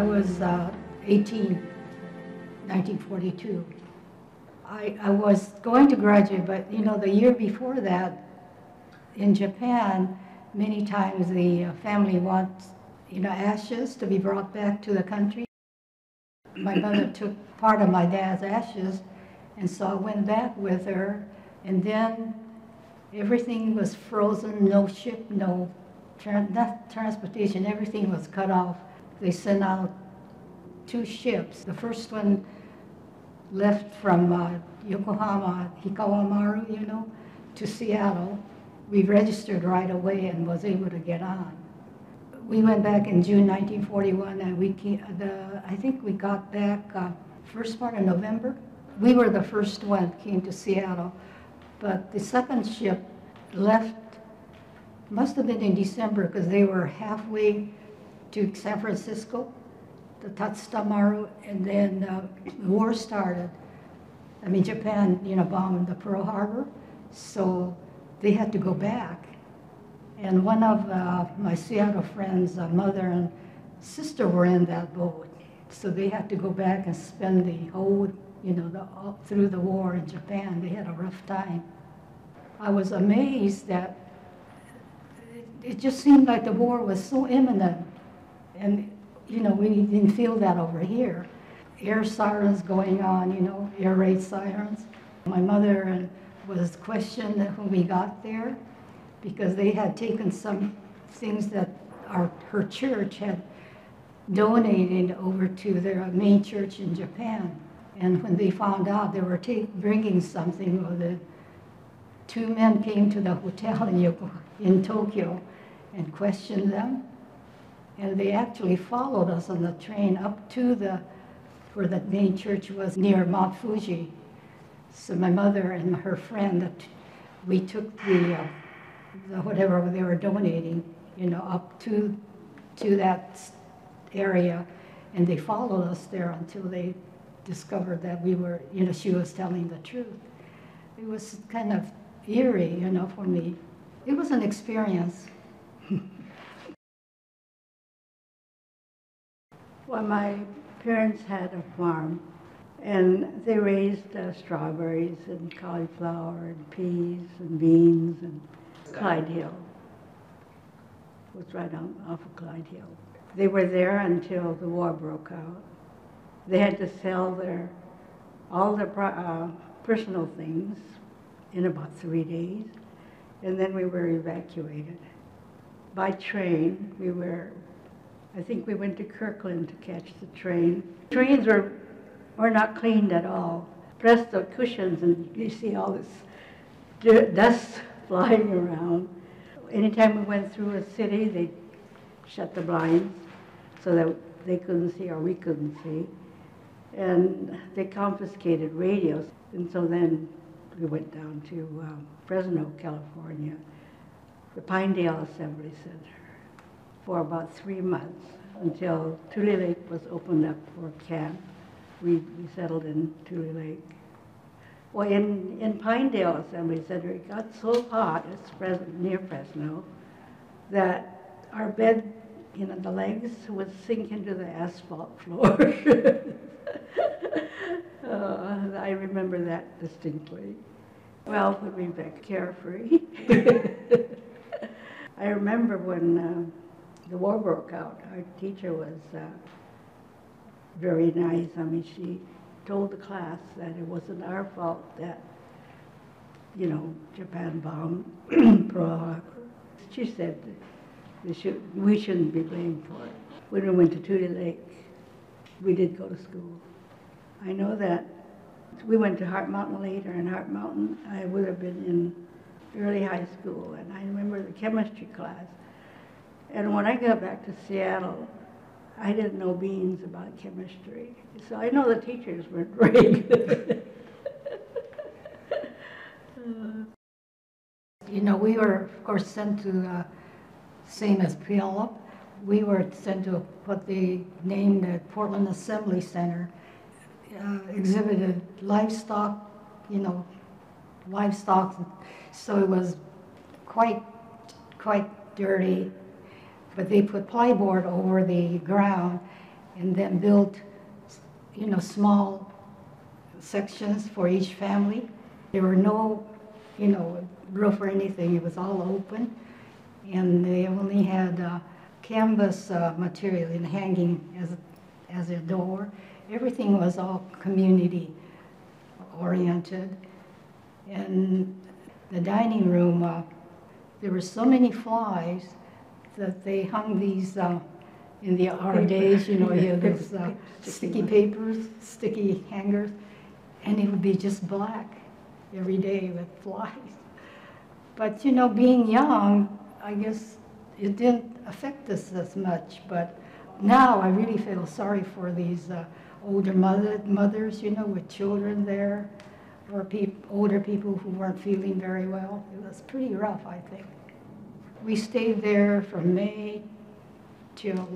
I was 18, 1942. I was going to graduate, but you know, the year before that, in Japan, many times the family wants, you know, ashes to be brought back to the country. My mother took part of my dad's ashes, and so I went back with her, and then everything was frozen, no ship, no transportation, everything was cut off. They sent out 2 ships. The first one left from Yokohama, Hikawamaru, you know, to Seattle. We registered right away and was able to get on. We went back in June 1941, and I think we got back first part of November. We were the first one came to Seattle, but the second ship left, must have been in December, because they were halfway to San Francisco, the Tatsutamaru, and then the war started. I mean, Japan, you know, bombed the Pearl Harbor, so they had to go back. And one of my Seattle friends' mother and sister were in that boat, so they had to go back and spend the whole, you know, through the war in Japan. They had a rough time. I was amazed that it just seemed like the war was so imminent, and you know, we didn't feel that over here. Air sirens going on, you know, air raid sirens. My mother was questioned when we got there, because they had taken some things that her church had donated over to their main church in Japan. And when they found out they were bringing something, well, the 2 men came to the hotel in Tokyo and questioned them. And they actually followed us on the train up to where the main church was near Mount Fuji. So my mother and her friend, we took the whatever they were donating, you know, up to that area, and they followed us there until they discovered that we were, you know, she was telling the truth. It was kind of eerie, you know, for me. It was an experience. Well, my parents had a farm, and they raised strawberries and cauliflower and peas and beans, and Clyde Hill was right off of Clyde Hill. They were there until the war broke out. They had to sell all their personal things in about 3 days, and then we were evacuated. By train, I think we went to Kirkland to catch the train. Trains were not cleaned at all. Press the cushions and you see all this dust flying around. Anytime we went through a city, they shut the blinds so that they couldn't see or we couldn't see. And they confiscated radios. And so then we went down to Fresno, California, the Pinedale Assembly Center, for about 3 months until Tule Lake was opened up for camp. We settled in Tule Lake. Well, in Pinedale Assembly Center, it got so hot, it's near Fresno, that our bed, you know, the legs would sink into the asphalt floor. I remember that distinctly. Well, put me back carefree. I remember when the war broke out, our teacher was very nice. I mean, she told the class that it wasn't our fault that, you know, Japan bombed Pearl Harbor. She said we shouldn't be blamed for it. When we went to Tule Lake, we did go to school. I know that we went to Heart Mountain later, and Heart Mountain, I would have been in early high school, and I remember the chemistry class. And when I got back to Seattle, I didn't know beans about chemistry. So I know the teachers weren't very good. You know, we were, of course, sent to, same as Puyallup, we were sent to what they named the Portland Assembly Center, exhibited livestock, you know, livestock, so it was quite dirty, but they put plyboard over the ground, and then built, small sections for each family. There were no, roof or anything. It was all open, and they only had canvas material in hanging as a door. Everything was all community oriented. And the dining room, there were so many flies that they hung these in our days, you had those sticky papers, sticky hangers, and it would be just black every day with flies. But being young, I guess it didn't affect us as much. But now I really feel sorry for these older mothers, with children there, or older people who weren't feeling very well. It was pretty rough, I think. We stayed there from May till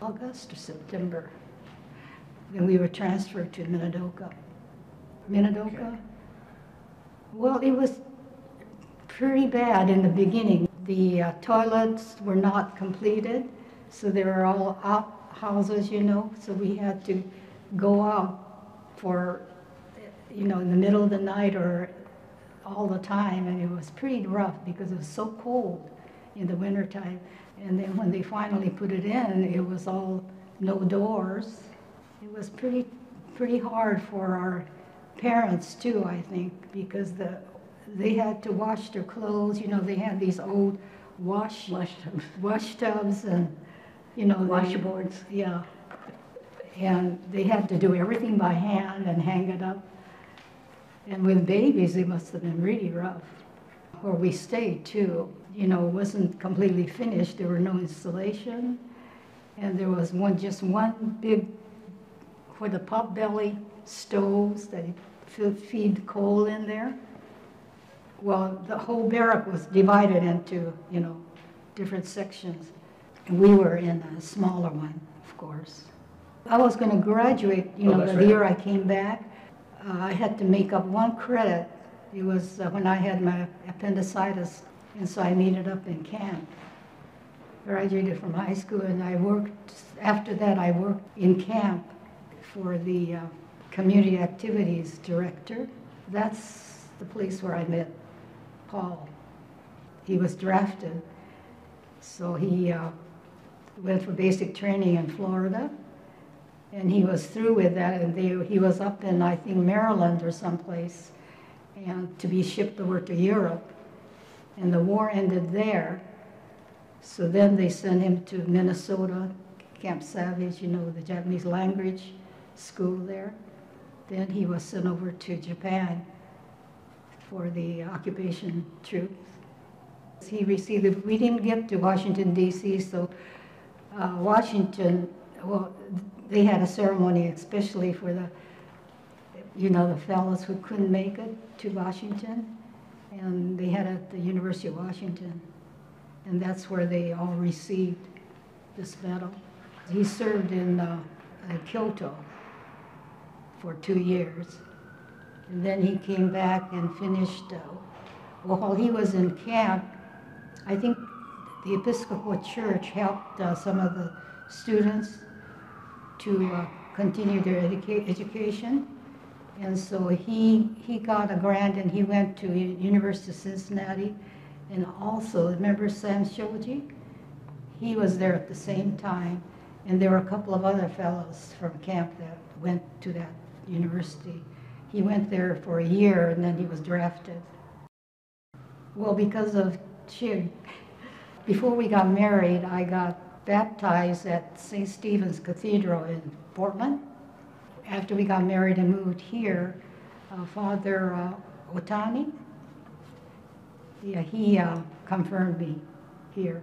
August or September. Then we were transferred to Minidoka. Minidoka? Well, it was pretty bad in the beginning. The toilets were not completed, so they were all outhouses, so we had to go out for, in the middle of the night or all the time, and it was pretty rough because it was so cold in the wintertime. And then when they finally put it in, it was all no doors. It was pretty hard for our parents too, I think, because they had to wash their clothes. They had these old wash tubs and, washboards. Yeah. And they had to do everything by hand and hang it up. And with babies, it must have been really rough. Where we stayed too, it wasn't completely finished. There were no installation. And there was just one big, with the pot-belly stoves that feed coal in there. Well, the whole barrack was divided into, different sections. And we were in a smaller one, of course. I was going to graduate, the year I came back. I had to make up one credit. It was when I had my appendicitis, and so I made it up in camp. Graduated from high school, and after that I worked in camp for the community activities director. That's the place where I met Paul. He was drafted, so he went for basic training in Florida, and he was through with that, and he was up in, I think, Maryland or someplace, and to be shipped over to Europe. And the war ended there, so then they sent him to Minnesota, Camp Savage, the Japanese language school there. Then he was sent over to Japan for the occupation troops. He received, we didn't get to Washington, D.C., so Washington, well, they had a ceremony especially for the fellows who couldn't make it to Washington, and they had it at the University of Washington, and that's where they all received this medal. He served in Kyoto for 2 years, and then he came back and finished, while he was in camp, I think the Episcopal Church helped some of the students to continue their education. And so he got a grant, and he went to University of Cincinnati. And also, remember Sam Shoji? He was there at the same time. And there were a couple of other fellows from camp that went to that university. He went there for a year, and then he was drafted. Well, because of Chig, before we got married, I got baptized at St. Stephen's Cathedral in Portland. After we got married and moved here, Father Otani, he confirmed me here.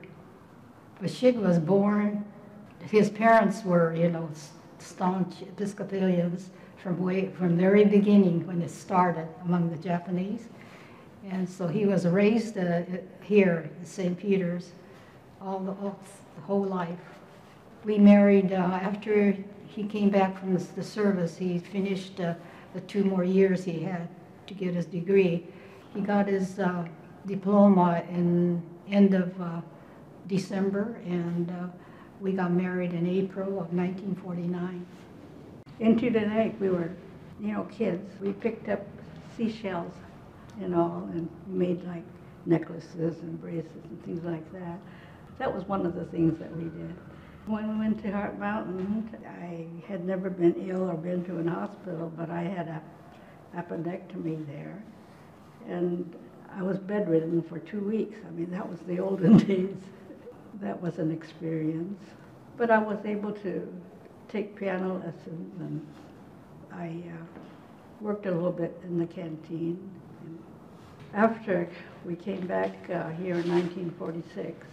But Shig was born, his parents were, staunch Episcopalians from the very beginning when it started among the Japanese. And so he was raised here at St. Peter's the whole life. We married after he came back from the service. He finished the 2 more years he had to get his degree. He got his diploma in end of December, and We got married in April of 1949. In Tule Lake, we were, kids. We picked up seashells and all and made like necklaces and bracelets and things like that. That was one of the things that we did. When we went to Heart Mountain, I had never been ill or been to an hospital, but I had a appendectomy there. And I was bedridden for 2 weeks. I mean, that was the olden days. That was an experience. But I was able to take piano lessons, and I worked a little bit in the canteen. And after we came back here in 1946,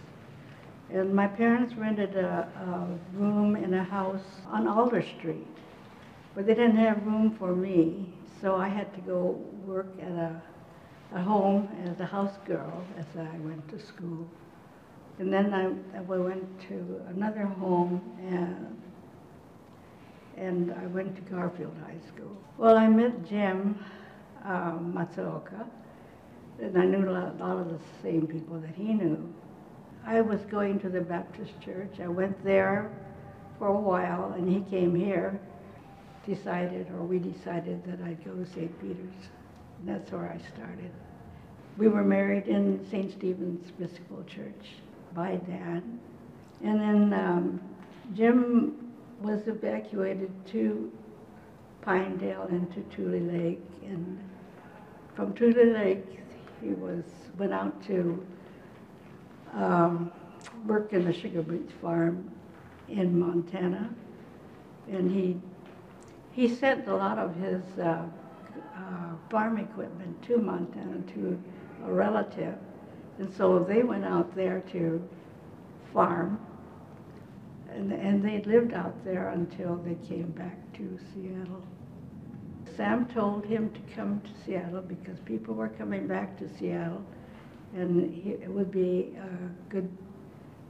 and my parents rented a room in a house on Alder Street, but they didn't have room for me, so I had to go work at a home as a house girl as I went to school. And then I went to another home, and I went to Garfield High School. Well, I met Jim Matsuoka, and I knew a lot of the same people that he knew. I was going to the Baptist church. I went there for a while, and he came here, we decided that I'd go to St. Peter's. And that's where I started. We were married in St. Stephen's Episcopal Church by Dad. And then Jim was evacuated to Pinedale and to Tule Lake. And from Tule Lake, he went out to work in the sugar beet farm in Montana. And he sent a lot of his farm equipment to Montana to a relative. And so they went out there to farm, and they lived out there until they came back to Seattle. Sam told him to come to Seattle because people were coming back to Seattle, and it would be a good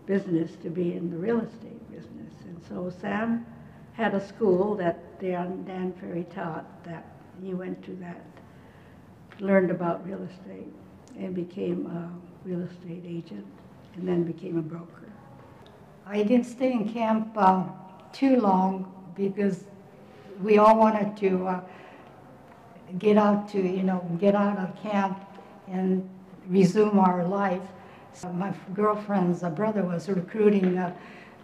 business to be in the real estate business. And so Sam had a school that Dan Ferry taught, that he went to that, learned about real estate, and became a real estate agent, and then became a broker. I didn't stay in camp too long because we all wanted to get out of camp and resume our life. So my girlfriend's brother was recruiting.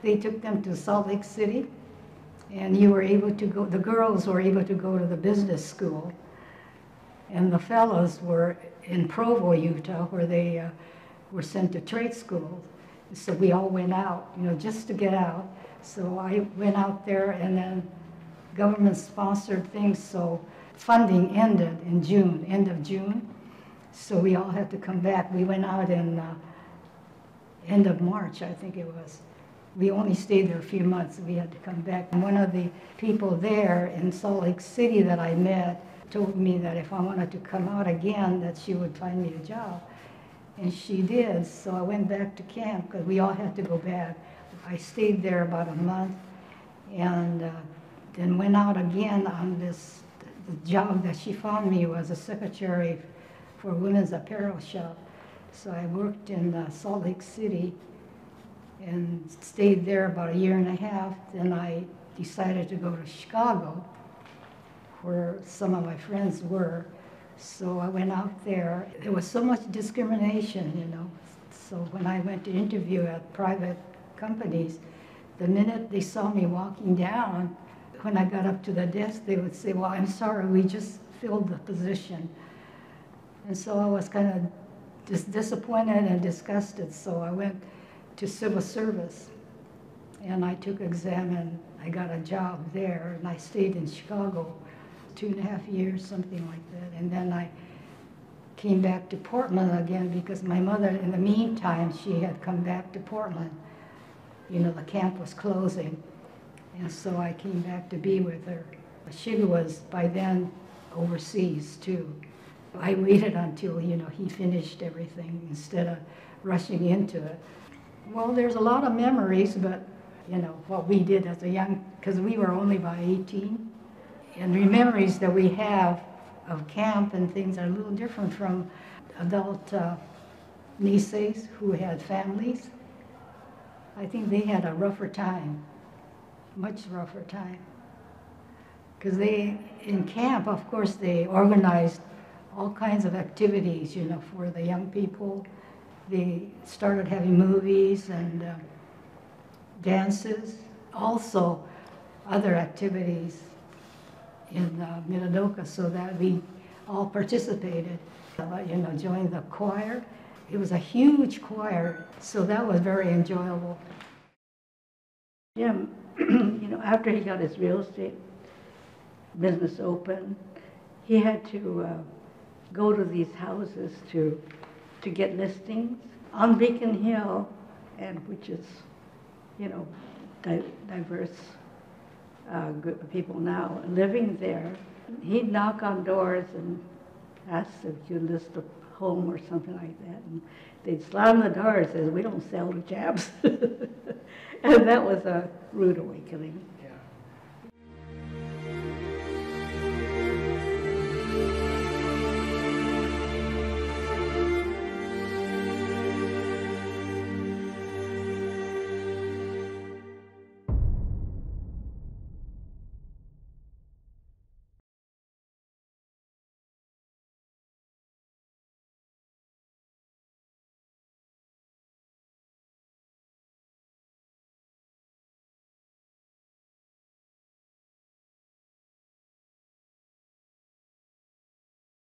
They took them to Salt Lake City, and the girls were able to go to the business school, and the fellows were in Provo, Utah, where they were sent to trade school. So we all went out, just to get out. So I went out there, and then government-sponsored things, so funding ended in June, end of June. So we all had to come back. We went out in end of March, I think it was. We only stayed there a few months. We had to come back. And one of the people there in Salt Lake City that I met told me that if I wanted to come out again, that she would find me a job. And she did, so I went back to camp because we all had to go back. I stayed there about a month, and then went out again on the job that she found me was a secretary for a women's apparel shop. So I worked in Salt Lake City and stayed there about a year and a half. Then I decided to go to Chicago, where some of my friends were. So I went out there. There was so much discrimination, So when I went to interview at private companies, the minute they saw me walking down, when I got up to the desk, they would say, "Well, I'm sorry, we just filled the position." And so I was kind of just disappointed and disgusted. So I went to civil service, and I took an exam, and I got a job there, and I stayed in Chicago 2.5 years, something like that. And then I came back to Portland again because my mother, in the meantime, she had come back to Portland. The camp was closing. And so I came back to be with her. She was by then overseas too. I waited until, he finished everything instead of rushing into it. Well, there's a lot of memories, but, what we did as a young, because we were only about 18. And the memories that we have of camp and things are a little different from adult nieces who had families. I think they had a rougher time, much rougher time. Because in camp, of course, they organized all kinds of activities, for the young people. They started having movies and dances, also other activities in Miradoka, so that we all participated. Joined the choir. It was a huge choir, so that was very enjoyable. Jim, after he got his real estate business open, he had to go to these houses to get listings on Beacon Hill, and which is, diverse group of people now living there. He'd knock on doors and ask if you list a home or something like that, and they'd slam the door and say, "We don't sell to Japs." And that was a rude awakening.